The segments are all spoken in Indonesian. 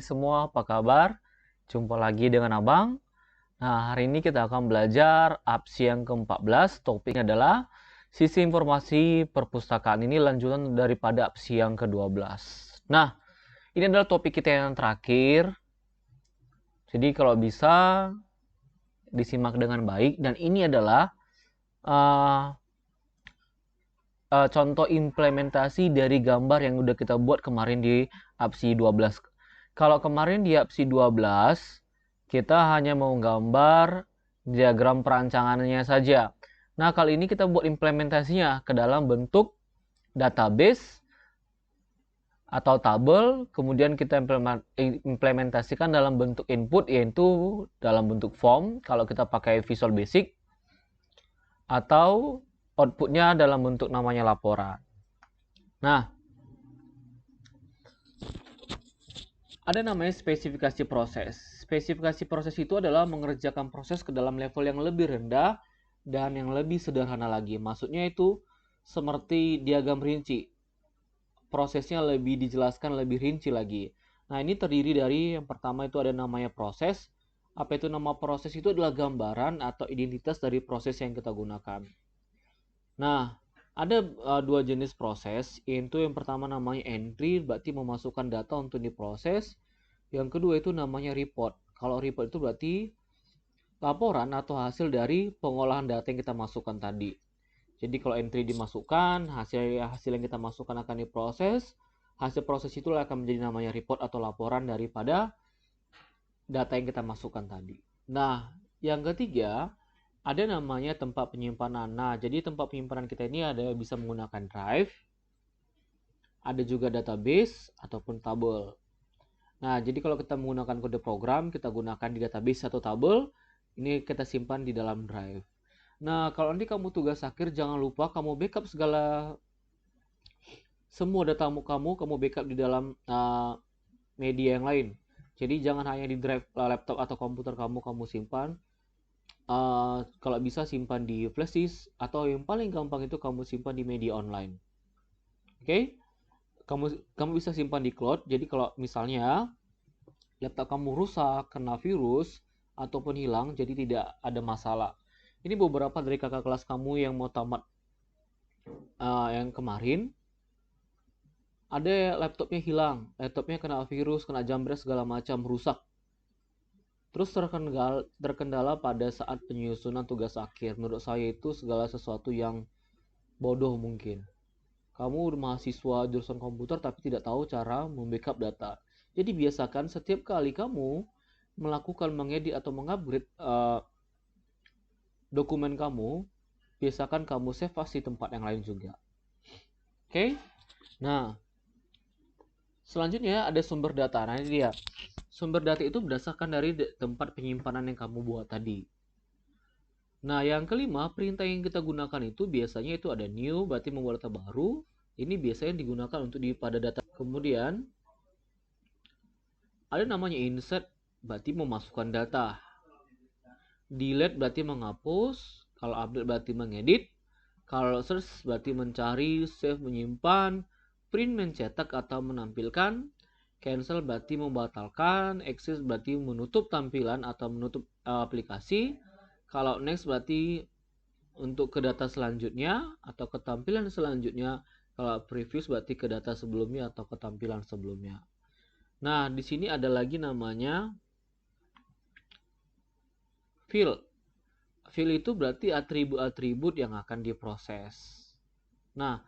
Semua, apa kabar? Jumpa lagi dengan Abang. Nah, hari ini kita akan belajar APSI yang ke-14. Topiknya adalah sisi informasi perpustakaan. Ini lanjutan daripada APSI yang ke-12. Nah, ini adalah topik kita yang terakhir. Jadi kalau bisa disimak dengan baik. Dan ini adalah contoh implementasi dari gambar yang udah kita buat kemarin di APSI 12. Kalau kemarin di APSI 12, kita hanya mau gambar diagram perancangannya saja. Nah, kali ini kita buat implementasinya ke dalam bentuk database atau tabel, kemudian kita implementasikan dalam bentuk input, yaitu dalam bentuk form, kalau kita pakai Visual Basic, atau outputnya dalam bentuk namanya laporan. Nah, ada namanya spesifikasi proses. Spesifikasi proses itu adalah mengerjakan proses ke dalam level yang lebih rendah dan yang lebih sederhana lagi. Maksudnya itu seperti diagram rinci. Prosesnya lebih dijelaskan lebih rinci lagi. Nah, ini terdiri dari yang pertama itu ada namanya proses. Apa itu nama proses? Itu adalah gambaran atau identitas dari proses yang kita gunakan. Nah, ada dua jenis proses, yaitu yang pertama namanya entry, berarti memasukkan data untuk diproses. Yang kedua itu namanya report. Kalau report itu berarti laporan atau hasil dari pengolahan data yang kita masukkan tadi. Jadi kalau entry dimasukkan, hasil yang kita masukkan akan diproses. Hasil proses itu akan menjadi namanya report atau laporan daripada data yang kita masukkan tadi. Nah, yang ketiga, ada namanya tempat penyimpanan. Nah, jadi tempat penyimpanan kita ini ada bisa menggunakan drive, ada juga database ataupun tabel. Nah, jadi kalau kita menggunakan kode program, kita gunakan di database atau tabel, ini kita simpan di dalam drive. Nah, kalau nanti kamu tugas akhir, jangan lupa kamu backup semua data kamu backup di dalam media yang lain. Jadi jangan hanya di drive laptop atau komputer kamu simpan. Kalau bisa simpan di flash disk atau yang paling gampang itu kamu simpan di media online. Oke? Kamu bisa simpan di cloud. Jadi kalau misalnya laptop kamu rusak, kena virus ataupun hilang, jadi tidak ada masalah. Ini beberapa dari kakak kelas kamu yang mau tamat yang kemarin. Ada laptopnya hilang, laptopnya kena virus, kena jambret segala macam, rusak. Terus terkendala pada saat penyusunan tugas akhir. Menurut saya itu segala sesuatu yang bodoh mungkin. Kamu mahasiswa jurusan komputer tapi tidak tahu cara membackup data. Jadi biasakan setiap kali kamu melakukan mengedit atau mengupgrade dokumen kamu, biasakan kamu save di tempat yang lain juga. Oke? Nah, selanjutnya ada sumber data. Nah, ini dia. Sumber data itu berdasarkan dari tempat penyimpanan yang kamu buat tadi. Nah, yang kelima, perintah yang kita gunakan itu biasanya itu ada new, berarti membuat data baru. Ini biasanya digunakan untuk pada data. Kemudian, ada namanya insert, berarti memasukkan data. Delete berarti menghapus. Kalau update berarti mengedit. Kalau search berarti mencari, save menyimpan, print mencetak atau menampilkan. Cancel berarti membatalkan, exit berarti menutup tampilan atau menutup aplikasi. Kalau next berarti untuk ke data selanjutnya atau ke tampilan selanjutnya. Kalau previous berarti ke data sebelumnya atau ke tampilan sebelumnya. Nah, di sini ada lagi namanya field. Field itu berarti atribut-atribut yang akan diproses. Nah,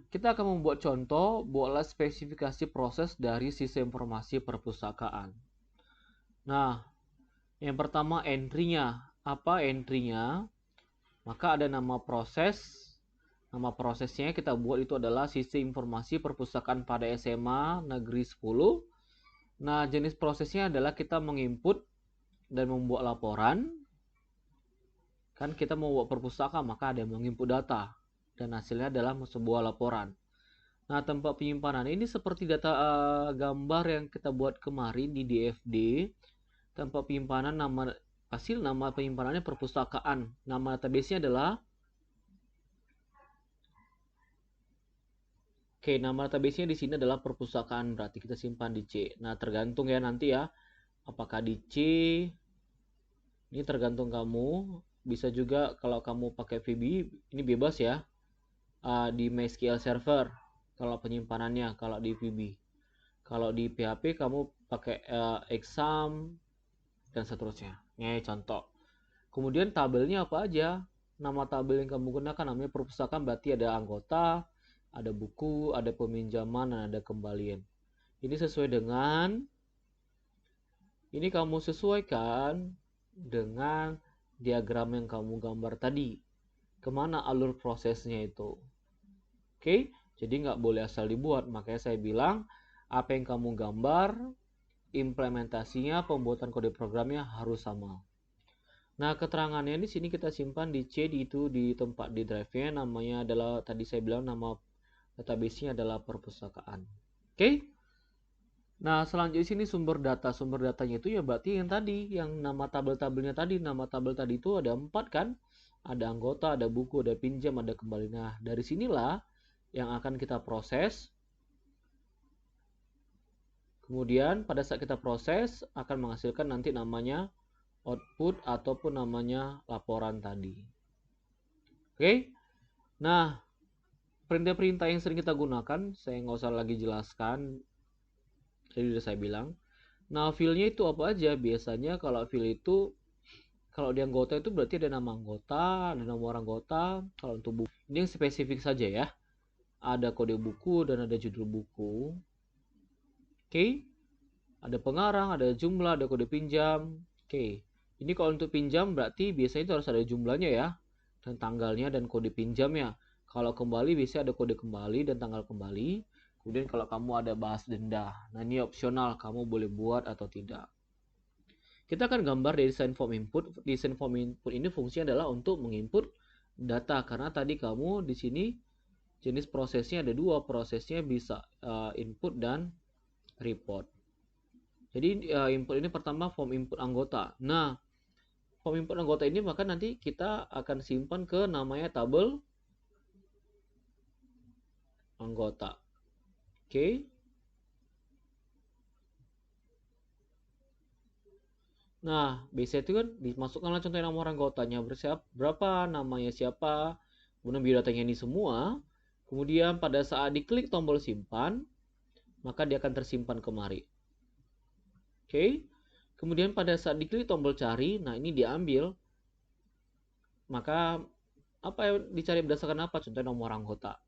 kita akan membuat contoh, buatlah spesifikasi proses dari sistem informasi perpustakaan. Nah, yang pertama entry-nya. Apa entry-nya? Maka ada nama proses. Nama prosesnya kita buat itu adalah sistem informasi perpustakaan pada SMA Negeri 10. Nah, jenis prosesnya adalah kita menginput dan membuat laporan. Kan kita mau buat perpustakaan, maka ada yang menginput data. Dan hasilnya adalah sebuah laporan. Nah, tempat penyimpanan ini seperti data gambar yang kita buat kemarin di DFD. Tempat penyimpanan nama penyimpanannya perpustakaan. Nama database-nya adalah Oke, nama database-nya di sini adalah perpustakaan, berarti kita simpan di C. Nah, tergantung ya nanti ya, apakah di C, ini tergantung kamu. Bisa juga kalau kamu pakai VB, ini bebas ya, di MySQL Server kalau penyimpanannya, kalau di VB. Kalau di PHP kamu pakai exam dan seterusnya. Ini contoh. Kemudian tabelnya apa aja? Nama tabel yang kamu gunakan namanya perpustakaan, berarti ada anggota, ada buku, ada peminjaman, dan ada kembalian. Ini sesuai dengan, ini kamu sesuaikan dengan diagram yang kamu gambar tadi. Kemana alur prosesnya itu? Oke, jadi nggak boleh asal dibuat. Makanya saya bilang, apa yang kamu gambar, implementasinya, pembuatan kode programnya harus sama. Nah, keterangannya di sini kita simpan di C, itu di tempat di drive-nya, namanya adalah, tadi saya bilang nama database-nya adalah perpustakaan. Oke? Nah, selanjutnya sini sumber data. Sumber datanya itu ya berarti yang tadi, yang nama tabel-tabelnya tadi. Nama tabel tadi itu ada 4 kan? Ada anggota, ada buku, ada pinjam, ada kembali. Nah, dari sinilah yang akan kita proses. Kemudian pada saat kita proses akan menghasilkan nanti namanya output ataupun namanya laporan tadi. Oke? Nah, perintah-perintah yang sering kita gunakan, saya nggak usah lagi jelaskan. Jadi udah saya bilang. Nah, field-nya itu apa aja? Biasanya kalau field itu, kalau di anggota itu berarti ada nama anggota, ada nomor anggota. Kalau untuk buku, ini yang spesifik saja ya. Ada kode buku dan ada judul buku. Oke? Ada pengarang, ada jumlah, ada kode pinjam. Oke. Ini kalau untuk pinjam berarti biasanya itu harus ada jumlahnya ya. Dan tanggalnya dan kode pinjamnya. Kalau kembali biasanya ada kode kembali dan tanggal kembali. Kemudian kalau kamu ada bahas denda. Nah, ini opsional, kamu boleh buat atau tidak. Kita akan gambar dari design form input. Design form input ini fungsinya adalah untuk menginput data. Karena tadi kamu di sini jenis prosesnya ada dua. Prosesnya bisa input dan report. Jadi input ini pertama form input anggota. Nah, form input anggota ini maka nanti kita akan simpan ke namanya tabel anggota. Oke. Nah, biasanya itu kan dimasukkanlah contoh nomor anggotanya berapa, namanya siapa, kemudian biodatanya ini semua. Kemudian pada saat diklik tombol simpan, maka dia akan tersimpan kemari. Oke. Kemudian pada saat diklik tombol cari, nah ini diambil. Maka apa yang dicari berdasarkan apa? Contohnya nomor anggota.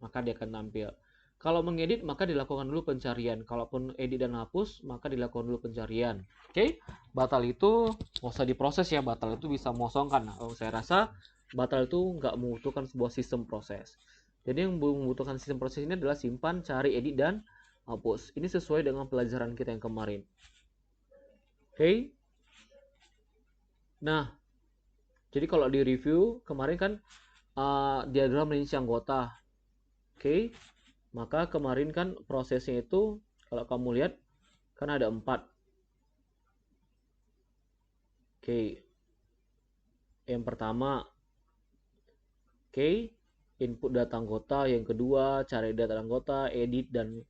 Maka dia akan tampil. Kalau mengedit maka dilakukan dulu pencarian. Kalaupun edit dan hapus maka dilakukan dulu pencarian. Oke. Batal itu nggak usah diproses ya. Batal itu bisa mengosongkan. Nah, saya rasa batal itu nggak membutuhkan sebuah sistem proses. Jadi yang membutuhkan sistem proses ini adalah simpan, cari, edit, dan hapus. Ini sesuai dengan pelajaran kita yang kemarin. Oke. Nah, jadi kalau di review kemarin kan diagram rincian anggota. Oke. Maka kemarin kan prosesnya itu kalau kamu lihat kan ada 4. Oke. Yang pertama, oke, input data anggota, yang kedua cari data anggota, edit dan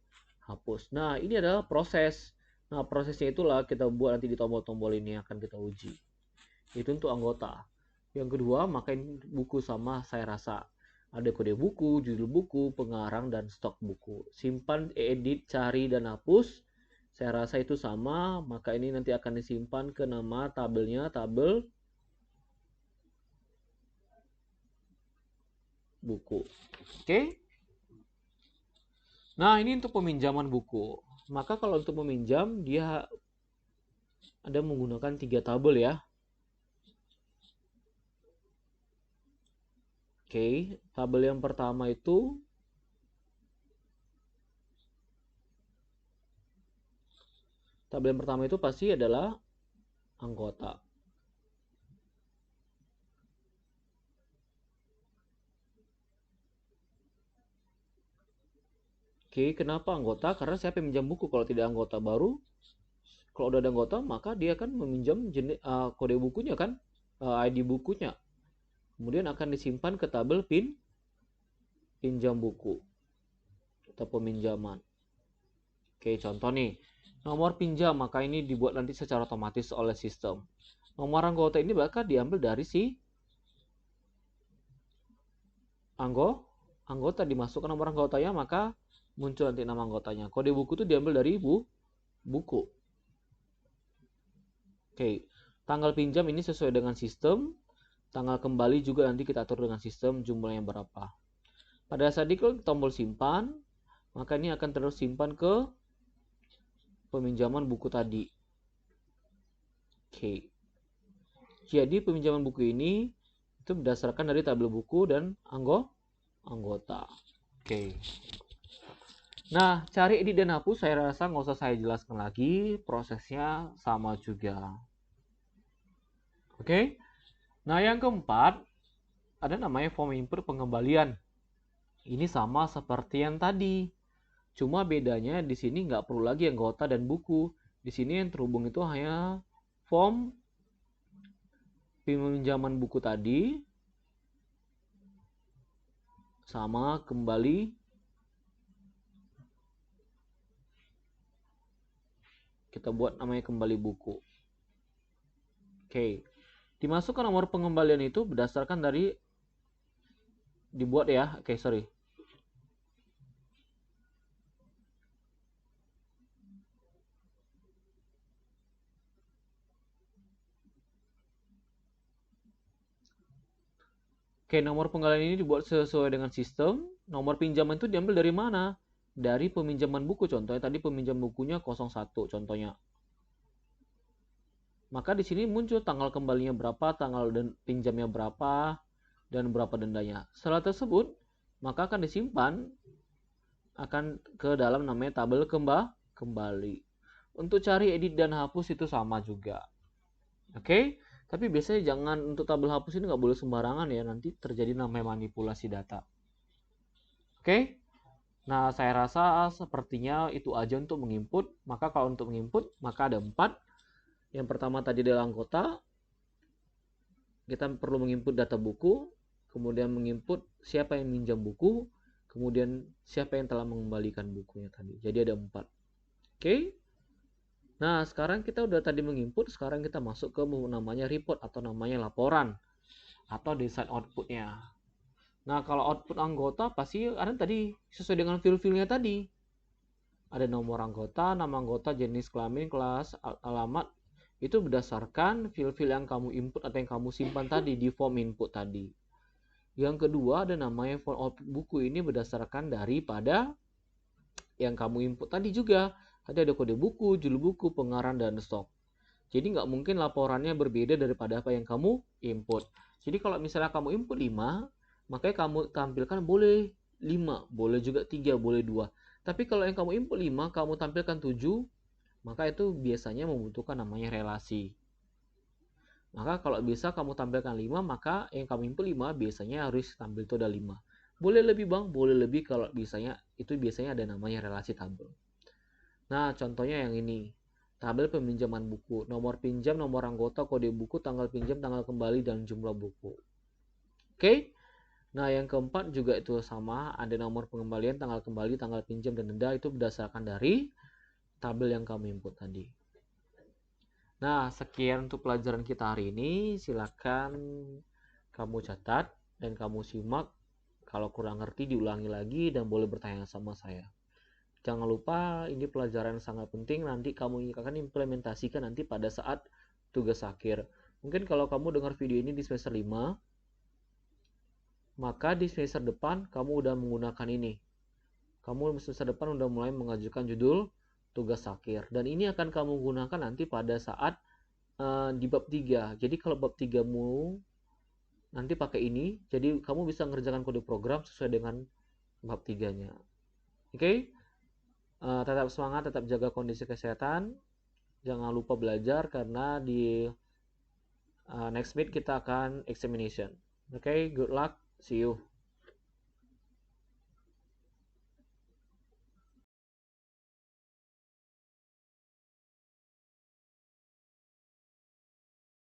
hapus. Nah, ini adalah proses. Nah, prosesnya itulah kita buat nanti di tombol-tombol ini akan kita uji. Itu untuk anggota. Yang kedua, makain buku sama saya rasa. Ada kode buku, judul buku, pengarang, dan stok buku. Simpan, edit, cari, dan hapus. Saya rasa itu sama, maka ini nanti akan disimpan ke nama tabelnya, tabel buku. Oke? Nah, ini untuk peminjaman buku. Maka kalau untuk meminjam, dia ada menggunakan 3 tabel ya. Oke, tabel yang pertama itu pasti adalah anggota. Oke, kenapa anggota? Karena saya peminjam buku. Kalau tidak anggota baru, kalau udah ada anggota, maka dia akan meminjam jenis, kode bukunya kan, ID bukunya. Kemudian akan disimpan ke tabel pinjam buku. atau peminjaman. Oke, contoh nih, nomor pinjam, maka ini dibuat nanti secara otomatis oleh sistem. Nomor anggota ini bakal diambil dari si anggota, dimasukkan nomor anggotanya, maka muncul nanti nama anggotanya. Kode buku itu diambil dari buku. Oke, tanggal pinjam ini sesuai dengan sistem. Tanggal kembali juga nanti kita atur dengan sistem jumlahnya berapa. Pada saat diklik tombol simpan, maka ini akan terus simpan ke peminjaman buku tadi. Oke. Jadi peminjaman buku ini itu berdasarkan dari tabel buku dan anggota. Oke. Nah, cari edit dan hapus saya rasa nggak usah saya jelaskan lagi, prosesnya sama juga. Oke. Nah, yang keempat ada namanya form input pengembalian. Ini sama seperti yang tadi. Cuma bedanya di sini nggak perlu lagi anggota dan buku. Di sini yang terhubung itu hanya form peminjaman buku tadi sama kembali kita buat namanya kembali buku. Oke. Dimasukkan nomor pengembalian itu berdasarkan dari dibuat ya. Oke, sorry. Oke, nomor pengembalian ini dibuat sesuai dengan sistem. Nomor pinjaman itu diambil dari mana? Dari peminjaman buku. Contohnya tadi peminjam bukunya 01 contohnya. Maka di sini muncul tanggal kembalinya berapa, tanggal pinjamnya berapa, dan berapa dendanya. Setelah tersebut, maka akan disimpan akan ke dalam namanya tabel kembali. Untuk cari edit dan hapus itu sama juga. Oke, tapi biasanya jangan untuk tabel hapus ini nggak boleh sembarangan ya, nanti terjadi namanya manipulasi data. Oke, nah saya rasa sepertinya itu aja untuk menginput. Maka kalau untuk menginput, maka ada 4. Yang pertama tadi adalah anggota. Kita perlu menginput data buku, kemudian menginput siapa yang minjam buku, kemudian siapa yang telah mengembalikan bukunya tadi. Jadi ada 4. Oke. Nah, sekarang kita udah tadi menginput, sekarang kita masuk ke namanya report atau namanya laporan atau desain outputnya. Nah, kalau output anggota pasti ada tadi sesuai dengan fill-fillnya tadi. Ada nomor anggota, nama anggota, jenis kelamin, kelas, alamat. Itu berdasarkan fill-fill yang kamu input atau yang kamu simpan tadi di form input tadi. Yang kedua ada namanya form output buku, ini berdasarkan daripada yang kamu input tadi juga. Tadi ada kode buku, judul buku, pengarang, dan stok. Jadi nggak mungkin laporannya berbeda daripada apa yang kamu input. Jadi kalau misalnya kamu input 5, makanya kamu tampilkan boleh 5, boleh juga 3, boleh 2. Tapi kalau yang kamu input 5, kamu tampilkan 7, maka itu biasanya membutuhkan namanya relasi. Maka kalau bisa kamu tampilkan 5, maka yang kamu input 5 biasanya harus tampil itu ada 5. Boleh lebih bang, boleh lebih kalau biasanya ada namanya relasi tabel. Nah, contohnya yang ini. Tabel peminjaman buku, nomor pinjam, nomor anggota, kode buku, tanggal pinjam, tanggal kembali, dan jumlah buku. Oke. Nah, yang keempat juga itu sama, ada nomor pengembalian, tanggal kembali, tanggal pinjam, dan denda, itu berdasarkan dari tabel yang kamu input tadi. Nah, sekian untuk pelajaran kita hari ini. Silakan kamu catat dan kamu simak. Kalau kurang ngerti diulangi lagi dan boleh bertanya sama saya. Jangan lupa ini pelajaran sangat penting, nanti kamu akan implementasikan nanti pada saat tugas akhir. Mungkin kalau kamu dengar video ini di semester 5, maka di semester depan kamu udah menggunakan ini. Kamu semester depan udah mulai mengajukan judul tugas akhir. Dan ini akan kamu gunakan nanti pada saat di bab 3. Jadi kalau bab 3mu nanti pakai ini, jadi kamu bisa mengerjakan kode program sesuai dengan bab 3-nya. Oke? Tetap semangat, tetap jaga kondisi kesehatan. Jangan lupa belajar karena di next meet kita akan examination. Oke, good luck. See you.